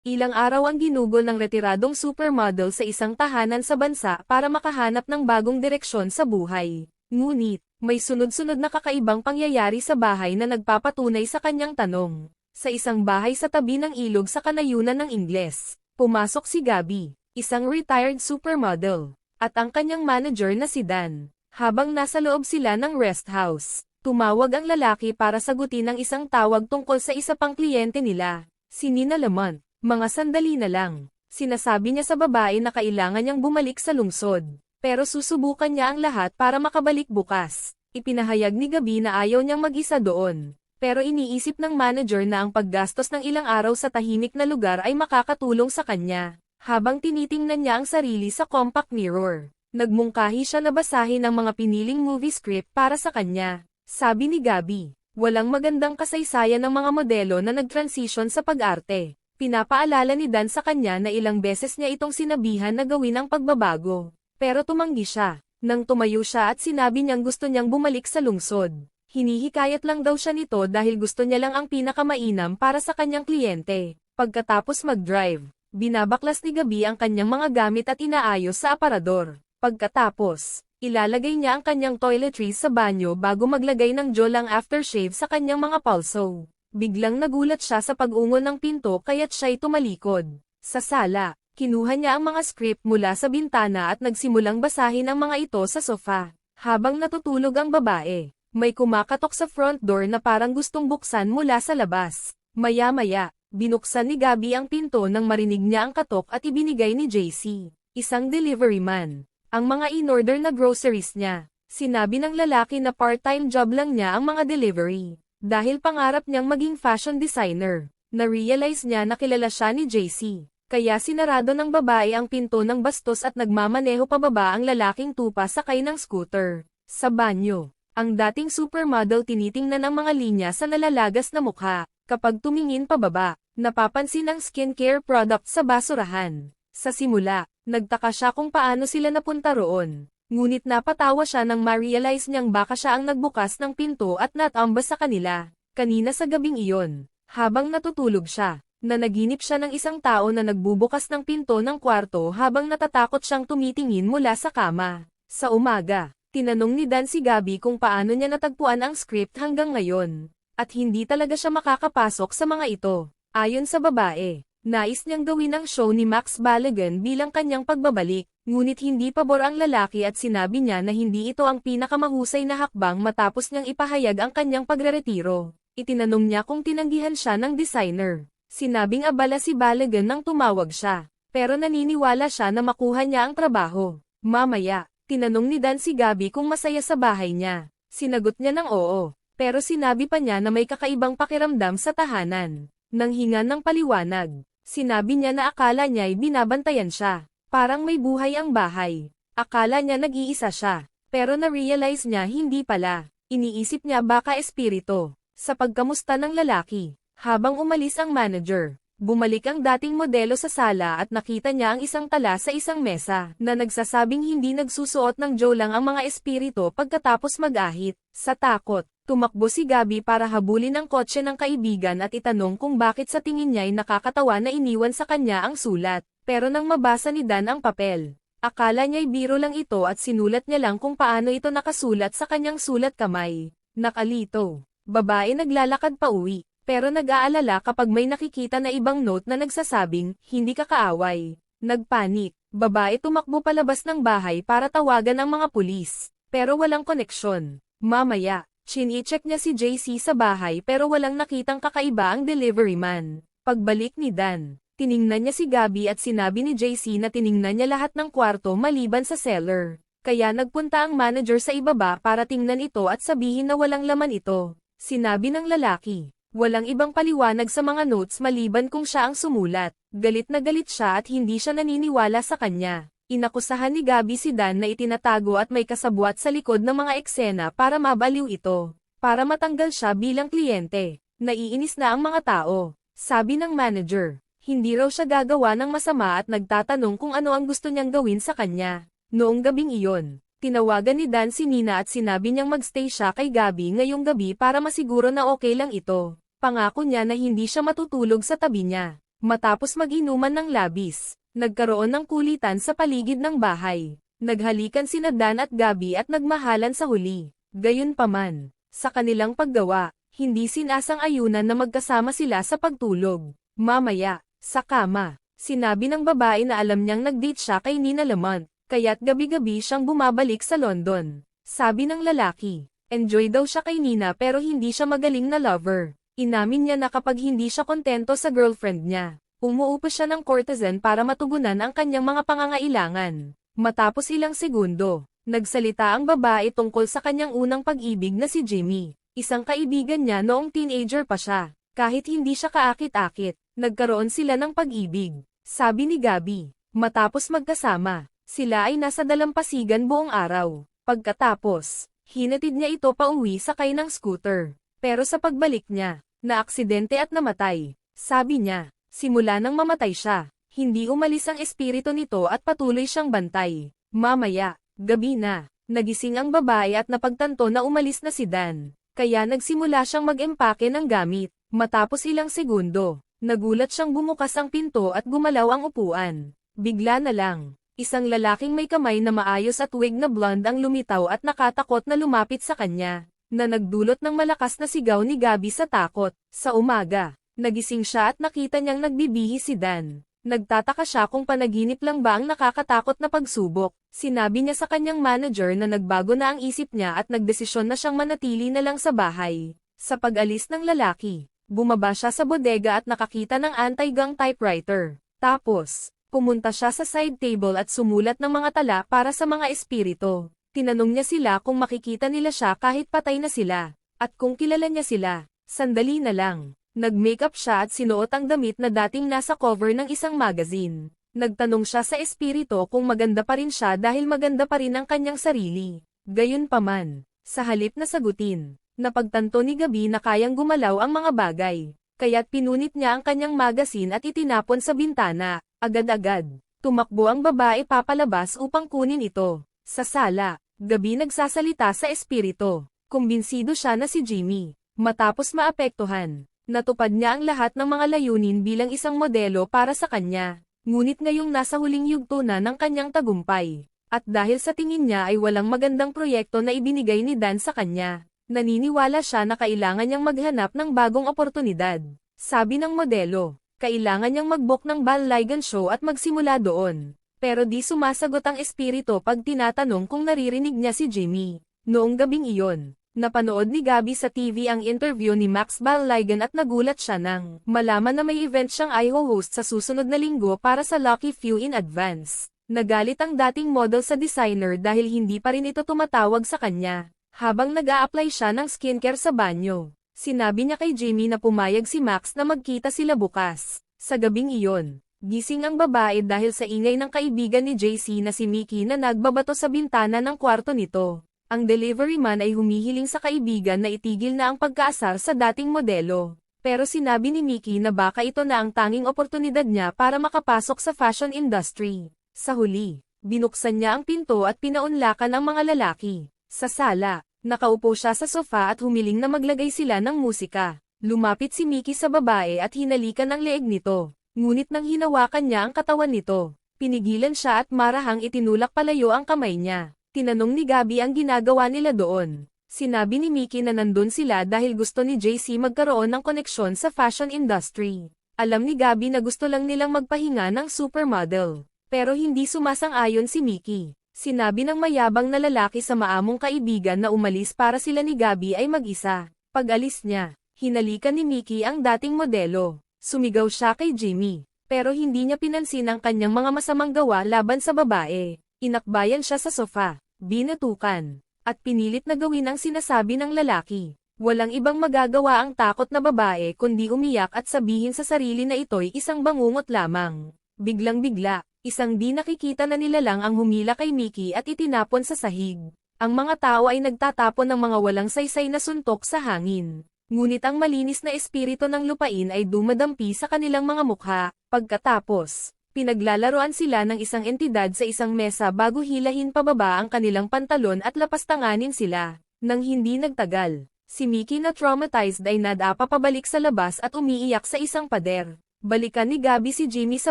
Ilang araw ang ginugol ng retiradong supermodel sa isang tahanan sa bansa para makahanap ng bagong direksyon sa buhay. Ngunit, may sunod-sunod na kakaibang pangyayari sa bahay na nagpapatunay sa kanyang tanong. Sa isang bahay sa tabi ng ilog sa kanayunan ng Ingles, pumasok si Gabby, isang retired supermodel, at ang kanyang manager na si Dan. Habang nasa loob sila ng rest house, tumawag ang lalaki para sagutin ang isang tawag tungkol sa isa pang kliyente nila, si Nina Lamont. Mga sandali na lang, sinasabi niya sa babae na kailangan niyang bumalik sa lungsod, pero susubukan niya ang lahat para makabalik bukas. Ipinahayag ni Gabby na ayaw niyang mag-isa doon, pero iniisip ng manager na ang paggastos ng ilang araw sa tahimik na lugar ay makakatulong sa kanya. Habang tinitingnan niya ang sarili sa compact mirror, nagmungkahi siya na basahin ang mga piniling movie script para sa kanya. Sabi ni Gabby, walang magandang kasaysayan ng mga modelo na nag-transition sa pag-arte. Pinapaalala ni Dan sa kanya na ilang beses niya itong sinabihan na gawin ang pagbabago. Pero tumanggi siya. Nang tumayo siya at sinabi niyang gusto niyang bumalik sa lungsod. Hinihikayat lang daw siya nito dahil gusto niya lang ang pinakamainam para sa kanyang kliyente. Pagkatapos mag-drive, binabaklas ni Gabby ang kanyang mga gamit at inaayos sa aparador. Pagkatapos, ilalagay niya ang kanyang toiletries sa banyo bago maglagay ng jolang aftershave sa kanyang mga pulso. Biglang nagulat siya sa pag-ungol ng pinto kaya't siya'y tumalikod. Sa sala, kinuha niya ang mga script mula sa bintana at nagsimulang basahin ang mga ito sa sofa. Habang natutulog ang babae, may kumakatok sa front door na parang gustong buksan mula sa labas. Maya-maya, binuksan ni Gabby ang pinto nang marinig niya ang katok at ibinigay ni JC, isang delivery man, ang mga in-order na groceries niya. Sinabi ng lalaki na part-time job lang niya ang mga delivery. Dahil pangarap niyang maging fashion designer, na-realize niya na kilala siya ni JC. Kaya sinarado ng babae ang pinto ng bastos at nagmamaneho pababa ang lalaking tupa sakay ng scooter. Sa banyo, ang dating supermodel tinitingnan ang mga linya sa nalalagas na mukha. Kapag tumingin pababa, napapansin ang skincare product sa basurahan. Sa simula, nagtaka siya kung paano sila napunta roon. Ngunit napatawa siya nang ma-realize niyang baka siya ang nagbukas ng pinto at natambas sa kanila. Kanina sa gabing iyon, habang natutulog siya, nanaginip siya ng isang tao na nagbubukas ng pinto ng kwarto habang natatakot siyang tumitingin mula sa kama. Sa umaga, tinanong ni Dan si Gabby kung paano niya natagpuan ang script hanggang ngayon. At hindi talaga siya makakapasok sa mga ito. Ayon sa babae, nais niyang gawin ang show ni Max Balagan bilang kanyang pagbabalik. Ngunit hindi pabor ang lalaki at sinabi niya na hindi ito ang pinakamahusay na hakbang matapos niyang ipahayag ang kanyang pagreretiro. Itinanong niya kung tinanggihan siya ng designer. Sinabing abala si Balagan nang tumawag siya, pero naniniwala siya na makuha niya ang trabaho. Mamaya, tinanong ni Dan si Gabby kung masaya sa bahay niya. Sinagot niya ng oo, pero sinabi pa niya na may kakaibang pakiramdam sa tahanan. Nang hingan ng paliwanag, sinabi niya na akala niya'y binabantayan siya. Parang may buhay ang bahay. Akala niya nag-iisa siya, pero na-realize niya hindi pala. Iniisip niya baka espirito. Sa pagkamusta ng lalaki, habang umalis ang manager, bumalik ang dating modelo sa sala at nakita niya ang isang tala sa isang mesa na nagsasabing hindi nagsusuot ng jolang ang mga espirito pagkatapos mag-ahit. Sa takot, tumakbo si Gabby para habulin ang kotse ng kaibigan at itanong kung bakit sa tingin niya'y nakakatawa na iniwan sa kanya ang sulat. Pero nang mabasa ni Dan ang papel, akala niya'y biro lang ito at sinulat niya lang kung paano ito nakasulat sa kanyang sulat kamay. Nakalito. Babae naglalakad pa uwi, pero nag-aalala kapag may nakikita na ibang note na nagsasabing, hindi ka kaaway. Nagpanik. Babae tumakbo palabas ng bahay para tawagan ang mga pulis, pero walang koneksyon. Mamaya, chini-check niya si JC sa bahay pero walang nakitang kakaiba ang delivery man. Pagbalik ni Dan, tiningnan niya si Gabby at sinabi ni JC na tiningnan niya lahat ng kwarto maliban sa cellar. Kaya nagpunta ang manager sa ibaba para tingnan ito at sabihin na walang laman ito. Sinabi ng lalaki, walang ibang paliwanag sa mga notes maliban kung siya ang sumulat. Galit na galit siya at hindi siya naniniwala sa kanya. Inakusahan ni Gabby si Dan na itinatago at may kasabwat sa likod ng mga eksena para mabaliw ito. Para matanggal siya bilang kliyente. Naiinis na ang mga tao. Sabi ng manager. Hindi raw siya gagawa ng masama at nagtatanong kung ano ang gusto niyang gawin sa kanya. Noong gabing iyon, tinawagan ni Dan si Nina at sinabi niyang magstay siya kay Gabby ngayong gabi para masiguro na okay lang ito. Pangako niya na hindi siya matutulog sa tabi niya. Matapos mag-inuman ng labis, nagkaroon ng kulitan sa paligid ng bahay. Naghalikan sina Dan at Gabby at nagmahalan sa huli. Gayunpaman, sa kanilang paggawa, hindi sinasang-ayunan na magkasama sila sa pagtulog. Mamaya, sa kama, sinabi ng babae na alam niyang nag-date siya kay Nina Lamont, kaya't gabi-gabi siyang bumabalik sa London. Sabi ng lalaki, enjoy daw siya kay Nina pero hindi siya magaling na lover. Inamin niya na kapag hindi siya kontento sa girlfriend niya, umuupo siya ng courtesan para matugunan ang kanyang mga pangangailangan. Matapos ilang segundo, nagsalita ang babae tungkol sa kanyang unang pag-ibig na si Jimmy, isang kaibigan niya noong teenager pa siya. Kahit hindi siya kaakit-akit, nagkaroon sila ng pag-ibig. Sabi ni Gabby, matapos magkasama, sila ay nasa dalampasigan buong araw. Pagkatapos, hinatid niya ito pauwi sakay ng scooter. Pero sa pagbalik niya, naaksidente at namatay. Sabi niya, simula nang mamatay siya, hindi umalis ang espiritu nito at patuloy siyang bantay. Mamaya, gabi na, nagising ang babae at napagtanto na umalis na si Dan. Kaya nagsimula siyang mag-empake ng gamit. Matapos ilang segundo, nagulat siyang bumukas ang pinto at gumalaw ang upuan. Bigla na lang, isang lalaking may kamay na maayos at wig na blonde ang lumitaw at nakatakot na lumapit sa kanya, na nagdulot ng malakas na sigaw ni Gabby sa takot. Sa umaga, nagising siya at nakita niyang nagbibihi si Dan. Nagtataka siya kung panaginip lang ba ang nakakatakot na pagsubok. Sinabi niya sa kanyang manager na nagbago na ang isip niya at nagdesisyon na siyang manatili na lang sa bahay. Sa pag-alis ng lalaki, bumaba siya sa bodega at nakakita ng anti-gang typewriter. Tapos, pumunta siya sa side table at sumulat ng mga tala para sa mga espiritu. Tinanong niya sila kung makikita nila siya kahit patay na sila, at kung kilala niya sila. Sandali na lang, nag-makeup siya at sinuot ang damit na dating nasa cover ng isang magazine. Nagtanong siya sa espiritu kung maganda pa rin siya dahil maganda pa rin ang kanyang sarili. Gayunpaman, sa halip na sagutin, napagtanto ni Gabby na kayang gumalaw ang mga bagay, kaya't pinunit niya ang kanyang magazine at itinapon sa bintana. Agad-agad, tumakbo ang babae papalabas upang kunin ito. Sa sala, Gabby nagsasalita sa espiritu. Kumbinsido siya na si Jimmy. Matapos maapektuhan, natupad niya ang lahat ng mga layunin bilang isang modelo para sa kanya. Ngunit ngayong nasa huling yugto na ng kanyang tagumpay, at dahil sa tingin niya ay walang magandang proyekto na ibinigay ni Dan sa kanya, naniniwala siya na kailangan niyang maghanap ng bagong oportunidad. Sabi ng modelo, kailangan niyang mag-book ng Balligan show at magsimula doon. Pero di sumasagot ang espiritu pag tinatanong kung naririnig niya si Jimmy. Noong gabing iyon, napanood ni Gabby sa TV ang interview ni Max Balligan at nagulat siya nang malaman na may event siyang i-host sa susunod na linggo para sa Lucky Few in advance. Nagalit ang dating model sa designer dahil hindi pa rin ito tumatawag sa kanya. Habang nag-a-apply siya ng skincare sa banyo, sinabi niya kay Jimmy na pumayag si Max na magkita sila bukas. Sa gabing iyon, gising ang babae dahil sa ingay ng kaibigan ni JC na si Mickey na nagbabato sa bintana ng kwarto nito. Ang delivery man ay humihiling sa kaibigan na itigil na ang pagkaasar sa dating modelo. Pero sinabi ni Mickey na baka ito na ang tanging oportunidad niya para makapasok sa fashion industry. Sa huli, binuksan niya ang pinto at pinaunlakan ang mga lalaki. Sa sala, nakaupo siya sa sofa at humiling na maglagay sila ng musika. Lumapit si Mickey sa babae at hinalikan ang leeg nito. Ngunit nang hinawakan niya ang katawan nito, pinigilan siya at marahang itinulak palayo ang kamay niya. Tinanong ni Gabby ang ginagawa nila doon. Sinabi ni Mickey na nandun sila dahil gusto ni JC magkaroon ng koneksyon sa fashion industry. Alam ni Gabby na gusto lang nilang magpahinga ng supermodel. Pero hindi sumasang-ayon si Mickey. Sinabi ng mayabang na lalaki sa maamong kaibigan na umalis para sila ni Gabby ay mag-isa. Pag-alis niya, hinalikan ni Mickey ang dating modelo. Sumigaw siya kay Jimmy, pero hindi niya pinansin ang kanyang mga masamang gawa laban sa babae. Inakbayan siya sa sofa, binatukan, at pinilit na gawin ang sinasabi ng lalaki. Walang ibang magagawa ang takot na babae kundi umiyak at sabihin sa sarili na ito'y isang bangungot lamang. Biglang-bigla, isang di nakikita na nilalang ang humila kay Mickey at itinapon sa sahig. Ang mga tao ay nagtatapon ng mga walang saysay na suntok sa hangin. Ngunit ang malinis na espiritu ng lupain ay dumadampi sa kanilang mga mukha. Pagkatapos, pinaglalaroan sila ng isang entidad sa isang mesa bago hilahin pababa ang kanilang pantalon at lapastanganin sila. Nang hindi nagtagal, si Mickey na traumatized ay nadapa pabalik sa labas at umiiyak sa isang pader. Balikan ni Gabby si Jimmy sa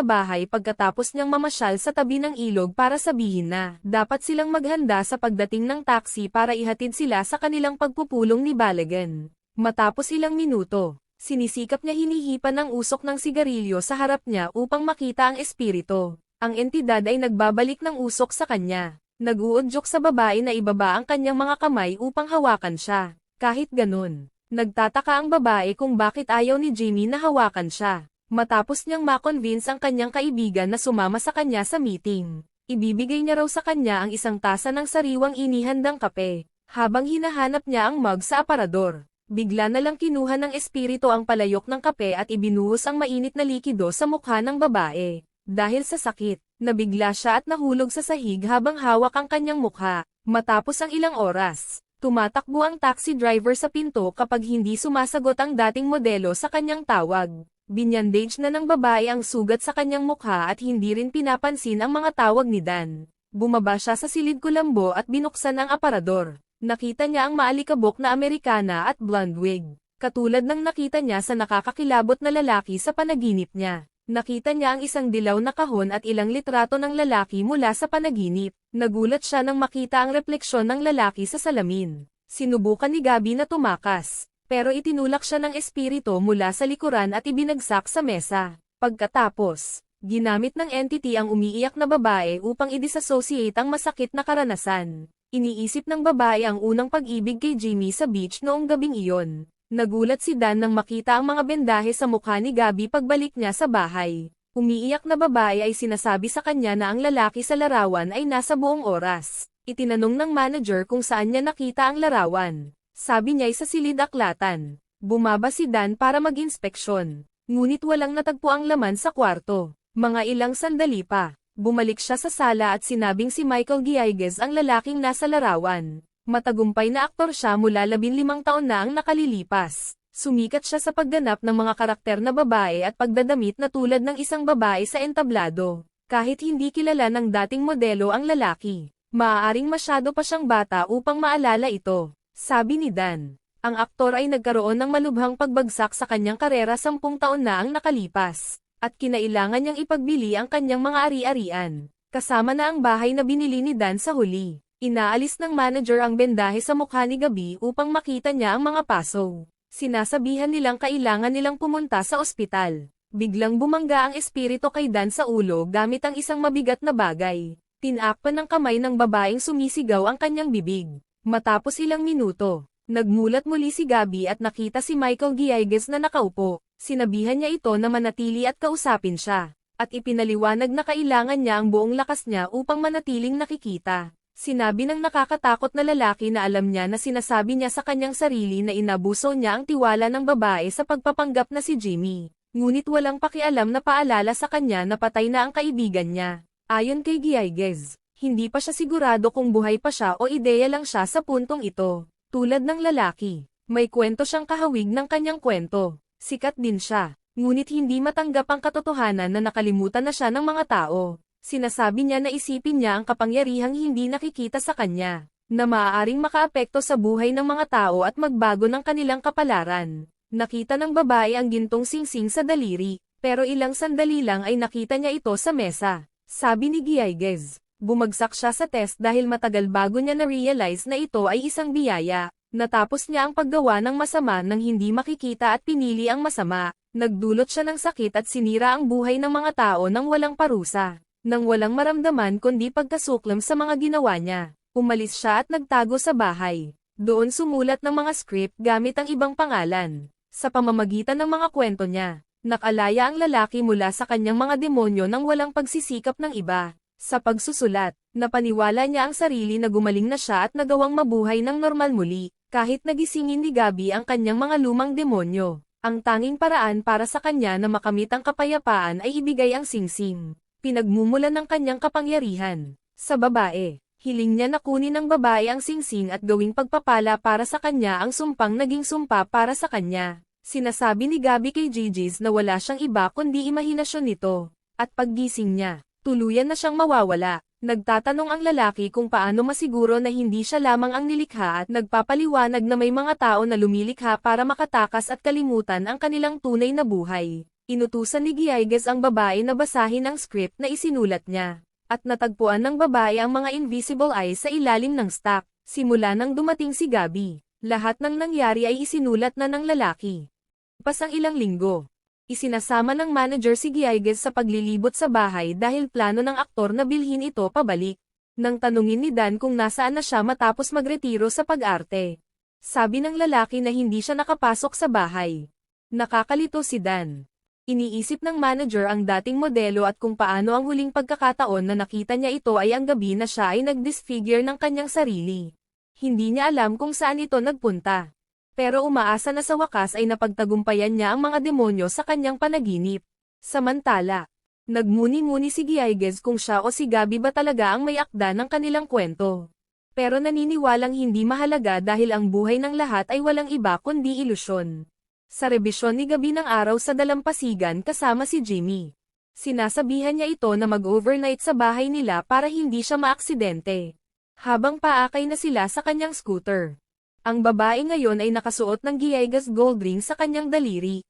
bahay pagkatapos niyang mamasyal sa tabi ng ilog para sabihin na dapat silang maghanda sa pagdating ng taxi para ihatid sila sa kanilang pagpupulong ni Balagan. Matapos ilang minuto, sinisikap niya hinihipan ng usok ng sigarilyo sa harap niya upang makita ang espiritu. Ang entidad ay nagbabalik ng usok sa kanya. Nag-uudyok sa babae na ibaba ang kanyang mga kamay upang hawakan siya. Kahit ganun, nagtataka ang babae kung bakit ayaw ni Jimmy na hawakan siya. Matapos niyang makonvince ang kanyang kaibigan na sumama sa kanya sa meeting, ibibigay niya raw sa kanya ang isang tasa ng sariwang inihandang kape. Habang hinahanap niya ang mug sa aparador, bigla na lang kinuha ng espiritu ang palayok ng kape at ibinuhos ang mainit na likido sa mukha ng babae. Dahil sa sakit, nabigla siya at nahulog sa sahig habang hawak ang kanyang mukha. Matapos ang ilang oras, tumatakbo ang taxi driver sa pinto kapag hindi sumasagot ang dating modelo sa kanyang tawag. Binyandage na ng babae ang sugat sa kanyang mukha at hindi rin pinapansin ang mga tawag ni Dan. Bumaba siya sa silid kulambo at binuksan ang aparador. Nakita niya ang maalikabok na Amerikana at blonde wig. Katulad ng nakita niya sa nakakakilabot na lalaki sa panaginip niya. Nakita niya ang isang dilaw na kahon at ilang litrato ng lalaki mula sa panaginip. Nagulat siya nang makita ang refleksyon ng lalaki sa salamin. Sinubukan ni Gabby na tumakas, pero itinulak siya ng espiritu mula sa likuran at ibinagsak sa mesa. Pagkatapos, ginamit ng entity ang umiiyak na babae upang i-disassociate ang masakit na karanasan. Iniisip ng babae ang unang pag-ibig kay Jimmy sa beach noong gabing iyon. Nagulat si Dan nang makita ang mga bendahe sa mukha ni Gabby pagbalik niya sa bahay. Umiiyak na babae ay sinasabi sa kanya na ang lalaki sa larawan ay nasa buong oras. Itinanong ng manager kung saan niya nakita ang larawan. Sabi niya ay sa silid aklatan. Bumaba si Dan para mag-inspeksyon. Ngunit walang natagpo ang laman sa kwarto. Mga ilang sandali pa, bumalik siya sa sala at sinabing si Michael Giaiguez ang lalaking nasa larawan. Matagumpay na aktor siya mula 15 taon na ang nakalilipas. Sumikat siya sa pagganap ng mga karakter na babae at pagdadamit na tulad ng isang babae sa entablado. Kahit hindi kilala ng dating modelo ang lalaki, maaaring masyado pa siyang bata upang maalala ito. Sabi ni Dan, ang aktor ay nagkaroon ng malubhang pagbagsak sa kanyang karera 10 taon na ang nakalipas, at kinailangan niyang ipagbili ang kanyang mga ari-arian, kasama na ang bahay na binili ni Dan sa huli. Inaalis ng manager ang bendahe sa mukha ni Gabby upang makita niya ang mga paso. Sinasabihan nilang kailangan nilang pumunta sa ospital. Biglang bumangga ang espiritu kay Dan sa ulo gamit ang isang mabigat na bagay. Tinakpan ng kamay ng babaeng sumisigaw ang kanyang bibig. Matapos ilang minuto, nagmulat muli si Gabby at nakita si Michael Giaiguez na nakaupo. Sinabihan niya ito na manatili at kausapin siya, at ipinaliwanag na kailangan niya ang buong lakas niya upang manatiling nakikita. Sinabi ng nakakatakot na lalaki na alam niya na sinasabi niya sa kanyang sarili na inabuso niya ang tiwala ng babae sa pagpapanggap na si Jimmy. Ngunit walang pakialam na paalala sa kanya na patay na ang kaibigan niya. Ayon kay Giaiguez, hindi pa siya sigurado kung buhay pa siya o ideya lang siya sa puntong ito. Tulad ng lalaki, may kwento siyang kahawig ng kanyang kwento. Sikat din siya, ngunit hindi matanggap ang katotohanan na nakalimutan na siya ng mga tao. Sinasabi niya na isipin niya ang kapangyarihang hindi nakikita sa kanya, na maaaring makaapekto sa buhay ng mga tao at magbago ng kanilang kapalaran. Nakita ng babae ang gintong singsing sa daliri, pero ilang sandali lang ay nakita niya ito sa mesa. Sabi ni Giaiguez, bumagsak siya sa test dahil matagal bago niya na-realize na ito ay isang biyaya. Natapos niya ang paggawa ng masama nang hindi makikita at pinili ang masama. Nagdulot siya ng sakit at sinira ang buhay ng mga tao nang walang parusa. Nang walang maramdaman kundi pagkasuklam sa mga ginawa niya, umalis siya at nagtago sa bahay. Doon sumulat ng mga script gamit ang ibang pangalan. Sa pamamagitan ng mga kwento niya, nakalaya ang lalaki mula sa kanyang mga demonyo nang walang pagsisikap ng iba. Sa pagsusulat, napaniwala niya ang sarili na gumaling na siya at nagawang mabuhay ng normal muli, kahit nagisingin ni Gabby ang kanyang mga lumang demonyo. Ang tanging paraan para sa kanya na makamit ang kapayapaan ay ibigay ang singsing. Pinagmumulan ng kanyang kapangyarihan. Sa babae, hiling niya na kunin ng babae ang singsing at gawing pagpapala para sa kanya ang sumpang naging sumpa para sa kanya. Sinasabi ni Gabby kay Gigi's na wala siyang iba kundi imahinasyon nito. At paggising niya, tuluyan na siyang mawawala. Nagtatanong ang lalaki kung paano masiguro na hindi siya lamang ang nilikha at nagpapaliwanag na may mga tao na lumilikha para makatakas at kalimutan ang kanilang tunay na buhay. Inutusan ni Giages ang babae na basahin ang script na isinulat niya. At natagpuan ng babae ang mga invisible eyes sa ilalim ng stack. Simula nang dumating si Gabby, lahat ng nangyari ay isinulat na ng lalaki. Pasang ilang linggo, isinasama ng manager si Giages sa paglilibot sa bahay dahil plano ng aktor na bilhin ito pabalik. Nang tanungin ni Dan kung nasaan na siya matapos magretiro sa pag-arte, sabi ng lalaki na hindi siya nakapasok sa bahay. Nakakalito si Dan. Iniisip ng manager ang dating modelo at kung paano ang huling pagkakataon na nakita niya ito ay ang gabi na siya ay nag-disfigure ng kanyang sarili. Hindi niya alam kung saan ito nagpunta. Pero umaasa na sa wakas ay napagtagumpayan niya ang mga demonyo sa kanyang panaginip. Samantala, nagmuni-muni si Giages kung siya o si Gabby ba talaga ang may akda ng kanilang kwento. Pero naniniwalang hindi mahalaga dahil ang buhay ng lahat ay walang iba kundi ilusyon. Sa rebisyon ni Gabby ng araw sa dalampasigan kasama si Jimmy, sinasabihan niya ito na mag-overnight sa bahay nila para hindi siya maaksidente. Habang paakay na sila sa kanyang scooter, ang babae ngayon ay nakasuot ng Giages gold ring sa kanyang daliri.